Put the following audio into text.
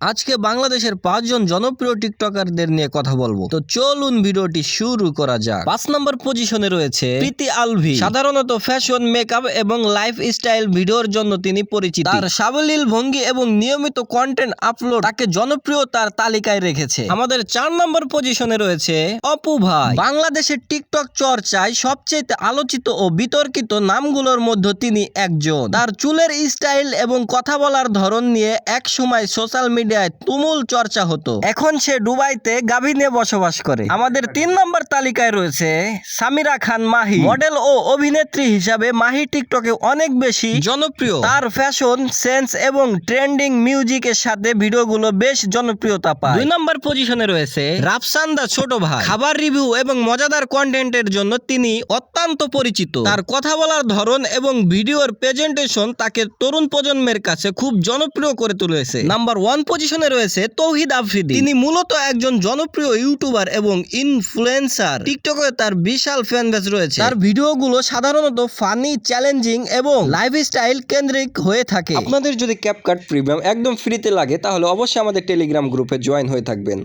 আজকে বাংলাদেশের 5 জন জনপ্রিয় টিকটকারদের নিয়ে কথা বলবো। তো চলুন ভিডিওটি শুরু করা যাক। 5 নম্বর পজিশনে রয়েছে প্রীতি আলভি। সাধারণত ফ্যাশন, মেকআপ এবং লাইফস্টাইল ভিডিওর জন্য তিনি পরিচিত। তার সাবলীল ভঙ্গি এবং নিয়মিত কন্টেন্ট আপলোড তাকে জনপ্রিয়তার তালিকায় রেখেছে। আমাদের 4 নম্বর পজিশনে রয়েছে অপু ভাই। বাংলাদেশের টিকটক চর্চায় সবচেয়ে আলোচিত ও বিতর্কিত নামগুলোর মধ্যে তিনি একজন। তার চুলের স্টাইল এবং কথা বলার ধরন নিয়ে এক সময় সোশ্যাল মিডিয়ায় তুমুল চর্চা হতো। এখন সে দুবাইতে গাভী নিয়ে বসবাস করে। আমাদের 3 নম্বর তালিকায় রয়েছে সামিরা খান মাহি। মডেল ও অভিনেত্রী হিসাবে মাহি টিকটকে অনেক বেশি জনপ্রিয়। তার ফ্যাশন সেন্স এবং ট্রেন্ডিং মিউজিকের সাথে ভিডিওগুলো বেশ জনপ্রিয়তা পায়। 2 নম্বর পজিশনে রয়েছে রাফসান দা ছোট ভাই। খাবার রিভিউ এবং মজাদার কন্টেন্টের জন্য তিনি অত্যন্ত পরিচিত। তার কথা বলার ধরন এবং ভিডিওর প্রেজেন্টেশন তাকে তরুণ প্রজন্মের কাছে খুব জনপ্রিয় করে তুলেছে। নাম্বার 1 পজিশনে রয়েছে তৌহিদ আফ্রিদি। তিনি মূলত একজন জনপ্রিয় ইউটিউবার এবং ইনফ্লুয়েন্সার। টিকটকে তার বিশাল ফ্যান বেস রয়েছে। তার ভিডিওগুলো সাধারণত ফানি, চ্যালেঞ্জিং এবং লাইফস্টাইল কেন্দ্রিক হয়ে থাকে। আপনাদের যদি ক্যাপকাট প্রিমিয়াম একদম ফ্রিতে লাগে তাহলে অবশ্যই আমাদের টেলিগ্রাম গ্রুপে জয়েন হয়ে থাকবেন।